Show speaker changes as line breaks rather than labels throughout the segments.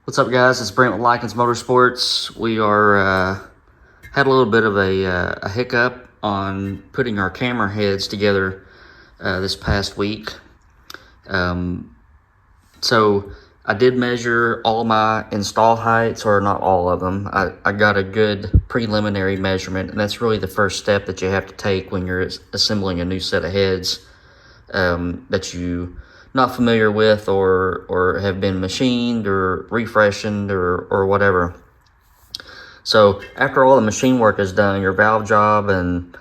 What's up, guys? It's Brent with Lykins Motorsports. We are had a little bit of a hiccup on putting our camera heads together this past week. So I did measure all my install heights, or not all of them. I got a good preliminary measurement, and that's really the first step that you have to take when you're assembling a new set of heads that you not familiar with or have been machined or refreshened or whatever. So after all the machine work is done, your valve job and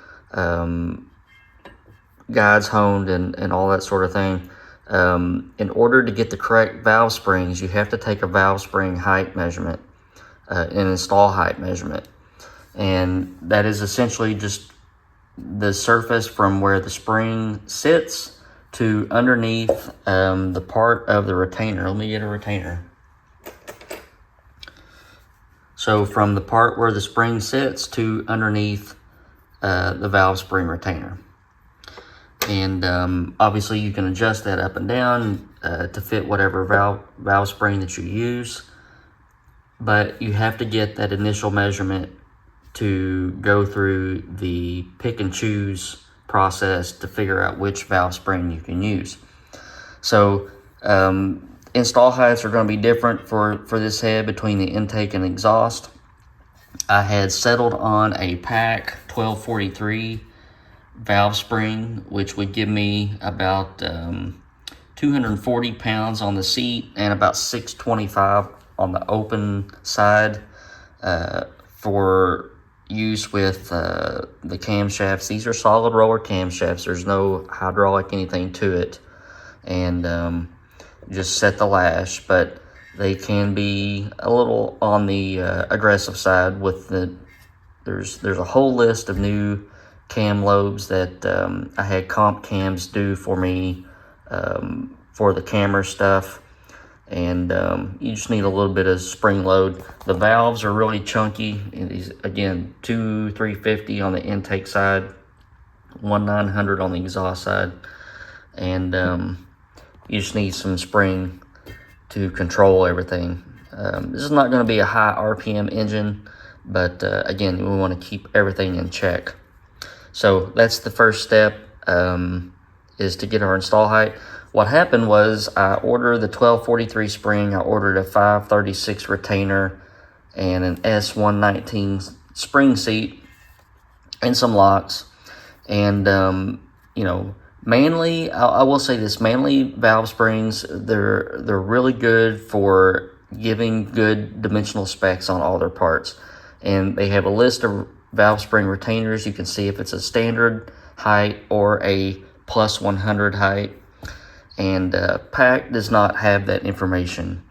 guides honed and all that sort of thing, in order to get the correct valve springs, you have to take a valve spring height measurement, an install height measurement. And that is essentially just the surface from where the spring sits to underneath the part of the retainer. Let me get a retainer. So from the part where the spring sits to underneath the valve spring retainer. And obviously you can adjust that up and down to fit whatever valve spring that you use. But you have to get that initial measurement to go through the pick and choose process to figure out which valve spring you can use. So install heights are going to be different for this head between the intake and exhaust. I had settled on a PAC 1243 valve spring, which would give me about 240 pounds on the seat and about 625 on the open side for use with the camshafts. These are solid roller camshafts. There's no hydraulic anything to it, and just set the lash, but they can be a little on the aggressive side with there's a whole list of new cam lobes that I had comp cams do for me for the camera stuff. And you just need a little bit of spring load. The valves are really chunky. These, again, 350 on the intake side, 900 on the exhaust side, and you just need some spring to control everything. This is not going to be a high RPM engine, but again, we want to keep everything in check. So that's the first step, is to get our install height. What happened was I ordered the 1243 spring, I ordered a 536 retainer and an S119 spring seat and some locks. And, you know, Manley, I will say this, Manley valve springs, they're really good for giving good dimensional specs on all their parts. And they have a list of valve spring retainers. You can see if it's a standard height or a plus 100 height. And PAC does not have that information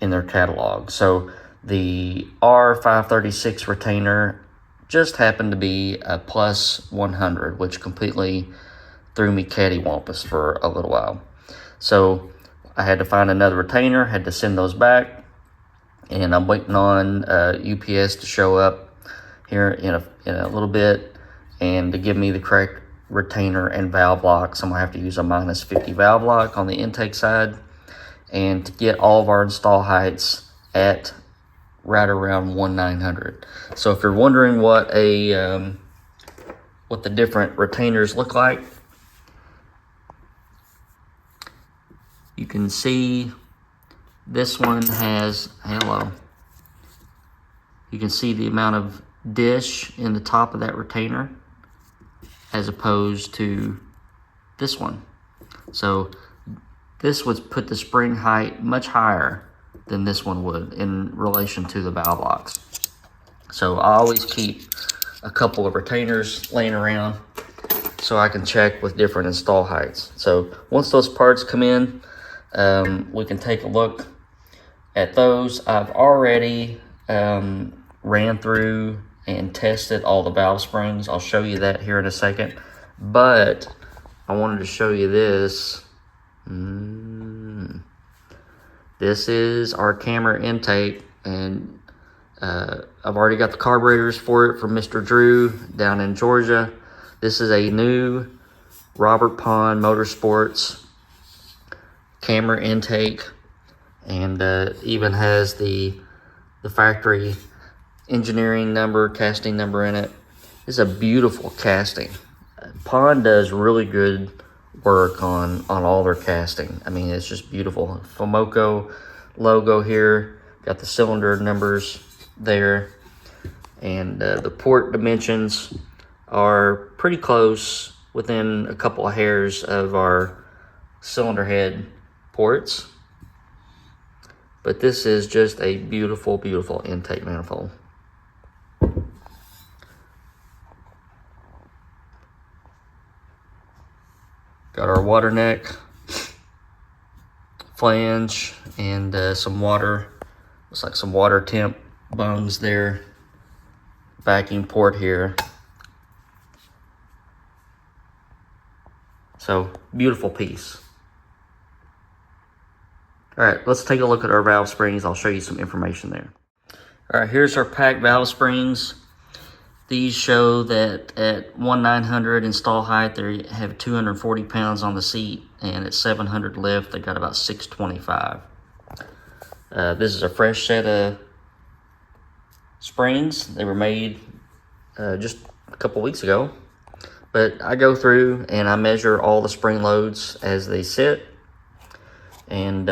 in their catalog. So the R536 retainer just happened to be a plus 100, which completely threw me cattywampus for a little while. So I had to find another retainer, had to send those back, and I'm waiting on UPS to show up here in a little bit and to give me the correct retainer and valve locks. I'm gonna have to use a -50 valve lock on the intake side, and to get all of our install heights at right around 1900. So if you're wondering what the different retainers look like, you can see this one has, hello, you can see the amount of dish in the top of that retainer as opposed to this one. So this would put the spring height much higher than this one would in relation to the valve locks. So I always keep a couple of retainers laying around so I can check with different install heights. So once those parts come in, we can take a look at those. I've already ran through and tested all the valve springs. I'll show you that here in a second, but I wanted to show you this. This is our camera intake, and I've already got the carburetors for it from Mr. Drew down in Georgia. This is a new Pond Motorsports camera intake, and even has the factory engineering number, casting number in it. It's a beautiful casting. Pond does really good work on all their casting. I mean, it's just beautiful. Fomoco logo here, got the cylinder numbers there, and the port dimensions are pretty close, within a couple of hairs of our cylinder head ports. But this is just a beautiful, beautiful intake manifold. Got our water neck, flange, and some water, looks like some water temp bungs there. Vacuum port here. So, beautiful piece. All right, let's take a look at our valve springs. I'll show you some information there. All right, here's our pack valve springs. These show that at 1,900 install height, they have 240 pounds on the seat, and at 700 lift, they got about 625. This is a fresh set of springs. They were made just a couple weeks ago. But I go through and I measure all the spring loads as they sit. And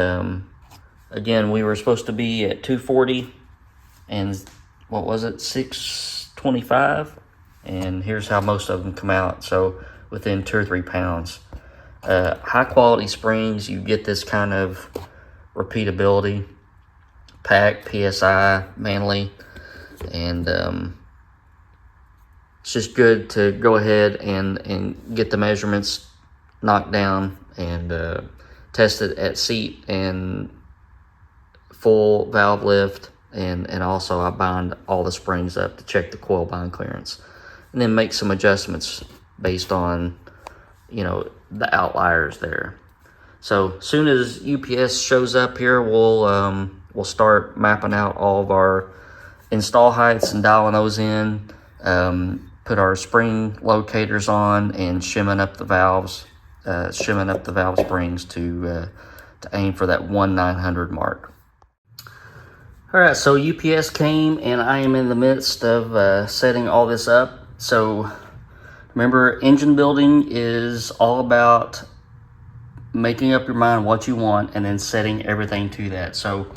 again, we were supposed to be at 240 and what was it, 625? And here's how most of them come out. So within 2 or 3 pounds. High quality springs, you get this kind of repeatability. Pack, PSI, Manley, and it's just good to go ahead and get the measurements knocked down and test it at seat and full valve lift, and also I bind all the springs up to check the coil bind clearance, and then make some adjustments based on, you know, the outliers there. So soon as UPS shows up here, we'll start mapping out all of our install heights and dialing those in. Put our spring locators on and shimming up the valves, springs to aim for that 1,900 mark. All right, so UPS came and I am in the midst of setting all this up. So remember, engine building is all about making up your mind what you want and then setting everything to that. So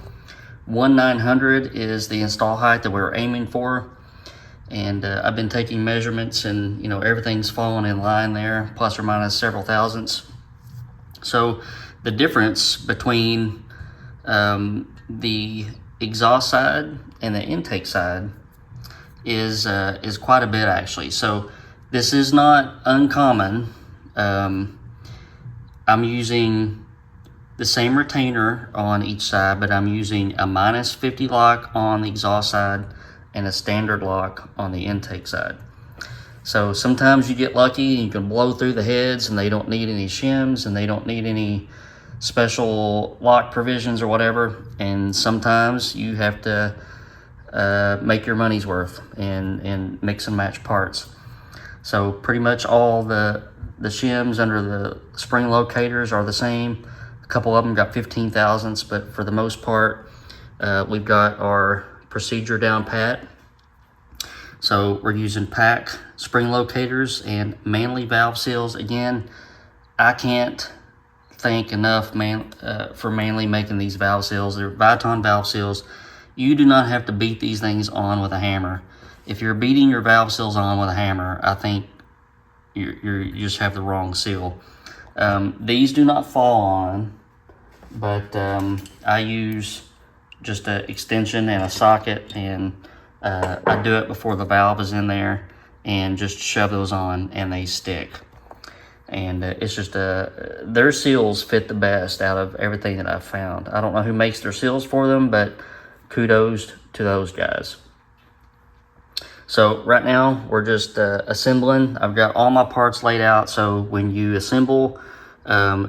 1,900 is the install height that we're aiming for. And I've been taking measurements, and you know, everything's falling in line there, plus or minus several thousandths. So the difference between the exhaust side and the intake side is quite a bit, actually. So this is not uncommon. I'm using the same retainer on each side, but I'm using a -50 lock on the exhaust side and a standard lock on the intake side. So sometimes you get lucky and you can blow through the heads and they don't need any shims and they don't need any special lock provisions or whatever. And sometimes you have to make your money's worth and mix and match parts. So pretty much all the shims under the spring locators are the same. A couple of them got 15 thousandths, but for the most part, we've got our procedure down pat. So we're using pack spring locators and Manley valve seals. Again, I can't thank enough for Manley making these valve seals. They're Viton valve seals. You do not have to beat these things on with a hammer. If you're beating your valve seals on with a hammer, I think you just have the wrong seal. These do not fall on, but I use just an extension and a socket, and I do it before the valve is in there and just shove those on and they stick. And it's just their seals fit the best out of everything that I've found. I don't know who makes their seals for them, but kudos to those guys. So right now we're just assembling. I've got all my parts laid out, so when you assemble,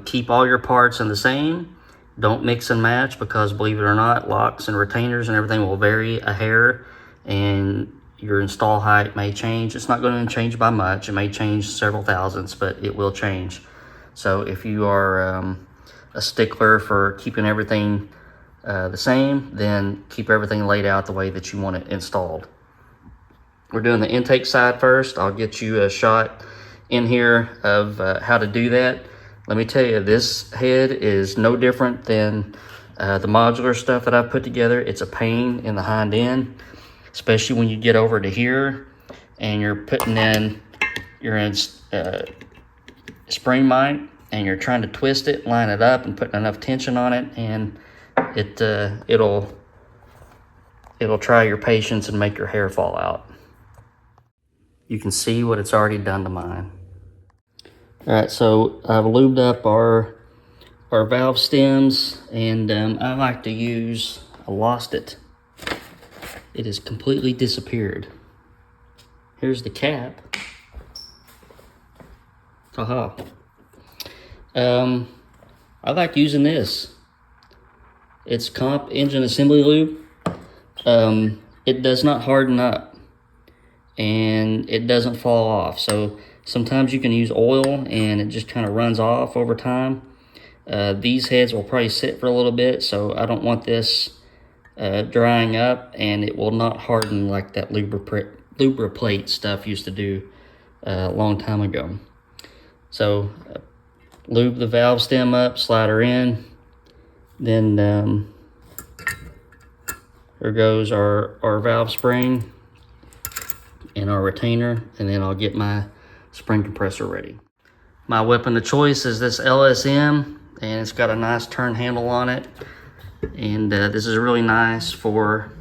keep all your parts in the same. Don't mix and match, because believe it or not, locks and retainers and everything will vary a hair, and your install height may change. It's not going to change by much. It may change several thousandths, but it will change. So if you are a stickler for keeping everything the same, then keep everything laid out the way that you want it installed. We're doing the intake side first. I'll get you a shot in here of how to do that. Let me tell you, this head is no different than the modular stuff that I've put together. It's a pain in the hind end, especially when you get over to here and you're putting in your spring mite and you're trying to twist it, line it up, and putting enough tension on it, and it'll try your patience and make your hair fall out. You can see what it's already done to mine. All right, so I've lubed up our valve stems, and I like to use, I lost it. It has completely disappeared. Here's the cap. Haha. I like using this. It's comp engine assembly lube. It does not harden up, and it doesn't fall off. So sometimes you can use oil and it just kind of runs off over time. These heads will probably sit for a little bit, so I don't want this drying up, and it will not harden like that Lubriplate stuff used to do a long time ago. So lube the valve stem up, slide her in, then there goes our valve spring and our retainer, and then I'll get my spring compressor ready. My weapon of choice is this LSM, and it's got a nice turn handle on it, and this is really nice for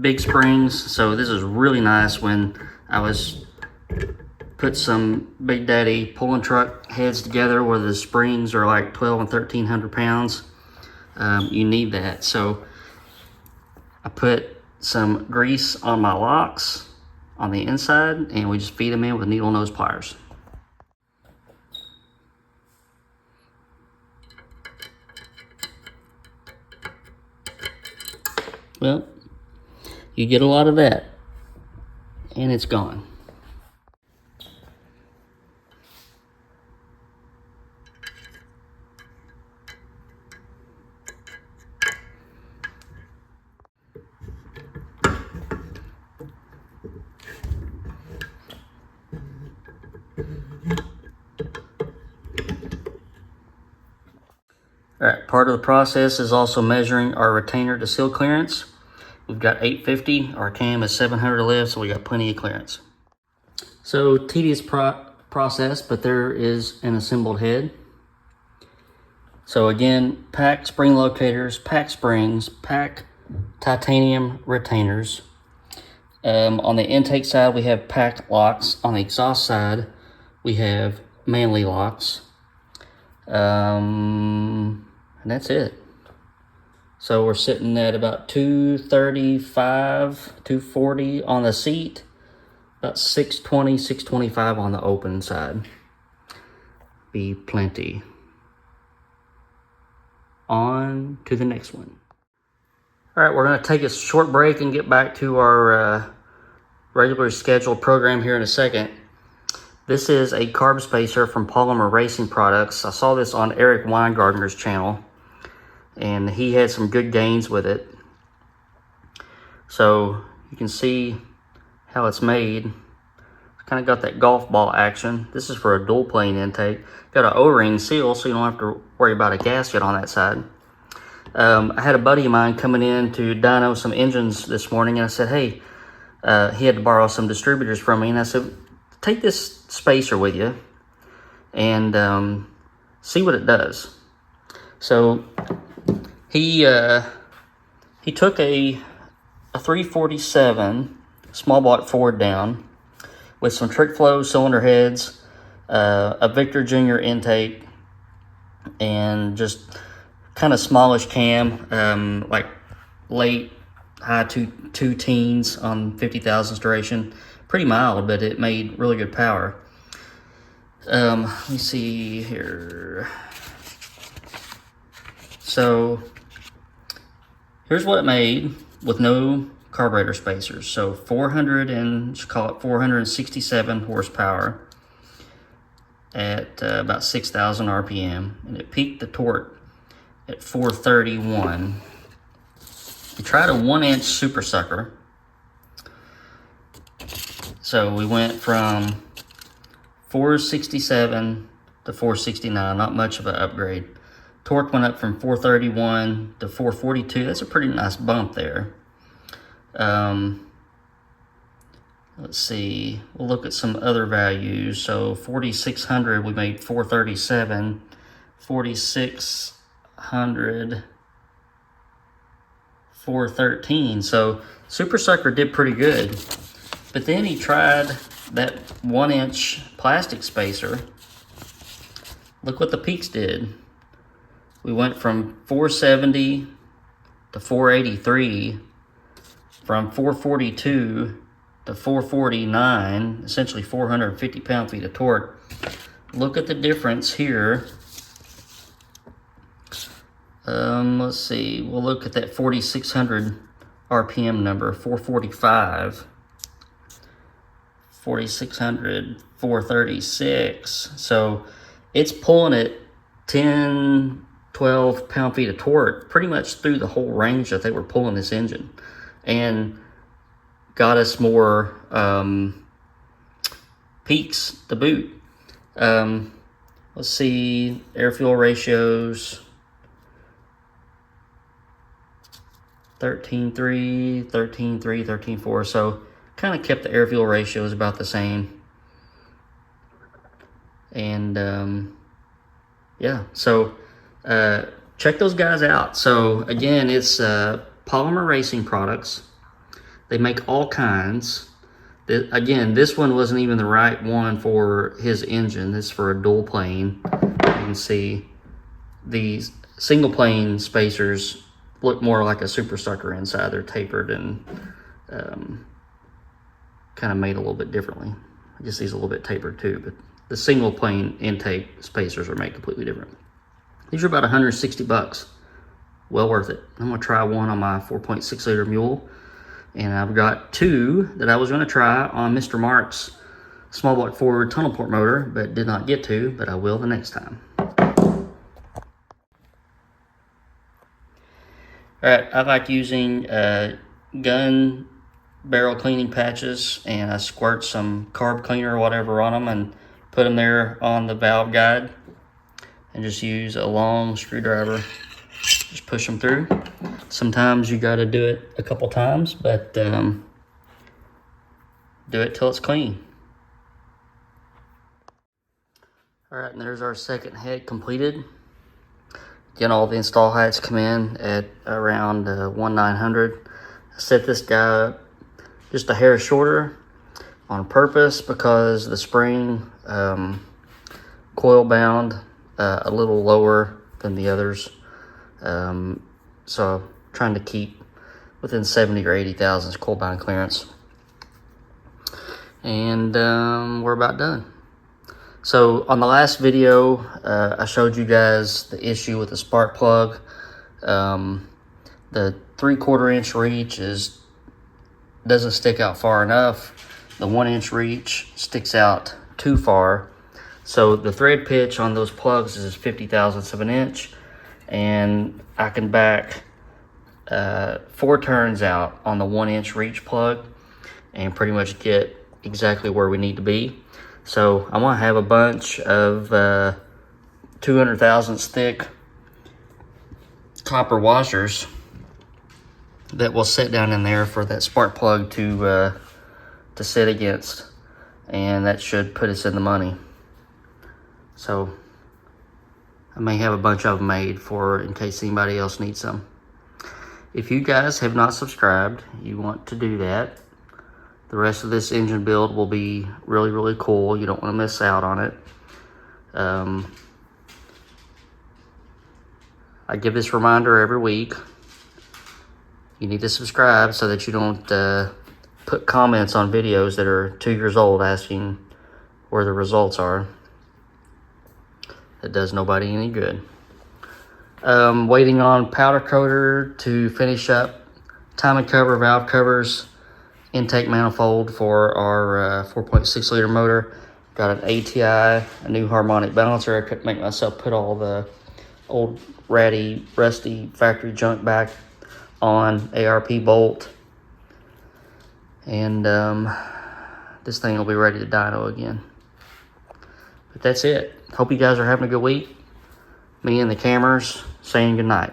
big springs. So this is really nice when I was put some Big Daddy pulling truck heads together where the springs are like 12 and 1300 pounds. You need that. So I put some grease on my locks on the inside, and we just feed them in with needle nose pliers. Well, you get a lot of that, and it's gone. All right, part of the process is also measuring our retainer to seal clearance. We've got 850, our cam is 700 lift, so we got plenty of clearance. So tedious process, but there is an assembled head. So again, pack spring locators, pack springs, pack titanium retainers. On the intake side, we have pack locks. On the exhaust side, we have Manley locks. And that's it. So we're sitting at about 235, 240 on the seat, about 620, 625 on the open side. Be plenty. On to the next one. All right, we're going to take a short break and get back to our regular scheduled program here in a second. This is a carb spacer from Polymer Racing Products. I saw this on Eric Weingartner's channel, and he had some good gains with it. So you can see how it's made. It's kind of got that golf ball action. This is for a dual plane intake. Got an O-ring seal, so you don't have to worry about a gasket on that side. I had a buddy of mine coming in to dyno some engines this morning, and I said, hey, he had to borrow some distributors from me, and I said, take this spacer with you and see what it does. So he took a 347 small block Ford down with some trick flow cylinder heads, a Victor Jr. intake, and just kind of smallish cam, like late high two teens on 50,000 duration. Pretty mild, but it made really good power. Let me see here. So here's what it made. with no carburetor spacers. So 467 horsepower at about 6,000 RPM, and it peaked the torque at 431. We tried a 1-inch super sucker. So we went from 467 to 469, not much of an upgrade. Torque went up from 431 to 442. That's a pretty nice bump there. Let's see, we'll look at some other values. So 4,600, we made 437. 4,600, 413. So Super Sucker did pretty good. But then he tried that 1-inch plastic spacer. Look what the peaks did. We went from 470 to 483, from 442 to 449, essentially 450 pound-feet of torque. Look at the difference here. Let's see, we'll look at that 4,600 RPM number, 445. 4,600, 436. So it's pulling it 10, 12 pound-feet of torque pretty much through the whole range that they were pulling this engine, and got us more peaks to boot. Let's see, air-fuel ratios, 13.3, 13.3, 13.4. So kind of kept the air-fuel ratios about the same. And yeah, so check those guys out. So again, it's Polymer Racing Products. They make all kinds. Again, this one wasn't even the right one for his engine. This is for a dual plane. You can see these single plane spacers look more like a Super Sucker inside. They're tapered and kind of made a little bit differently. I guess these are a little bit tapered too, but the single plane intake spacers are made completely different. These are about 160 bucks. Well worth it. I'm gonna try one on my 4.6 liter mule, and I've got two that I was gonna try on Mr. Mark's small block forward tunnel port motor, but did not get to, but I will the next time. All right, I like using gun barrel cleaning patches, and I squirt some carb cleaner or whatever on them and put them there on the valve guide, and just use a long screwdriver, just push them through. Sometimes you got to do it a couple times, but do it till it's clean. All right, and there's our second head completed. Again, all the install heights come in at around 1,900. I set this guy up just a hair shorter on purpose because the spring coil bound a little lower than the others. So trying to keep within 70 or 80 thousandths coil bound clearance. And we're about done. So on the last video, I showed you guys the issue with the spark plug. The 3/4 inch reach doesn't stick out far enough. The 1-inch reach sticks out too far. So the thread pitch on those plugs is 50 thousandths of an inch, and I can back 4 turns out on the 1-inch reach plug and pretty much get exactly where we need to be. So I want to have a bunch of 200 thousandths thick copper washers that will sit down in there for that spark plug to sit against, and that should put us in the money. So I may have a bunch of them made for in case anybody else needs some. If you guys have not subscribed, you want to do that. The rest of this engine build will be really, really cool. You don't want to miss out on it. I give this reminder every week. You need to subscribe so that you don't put comments on videos that are 2 years old asking where the results are. That does nobody any good. Waiting on powder coater to finish up timing cover, valve covers, intake manifold for our 4.6 liter motor. Got an ATI, a new harmonic balancer. I couldn't make myself put all the old ratty, rusty factory junk back on. ARP bolt. And this thing will be ready to dyno again. But that's it. Hope you guys are having a good week. Me and the cameras saying goodnight.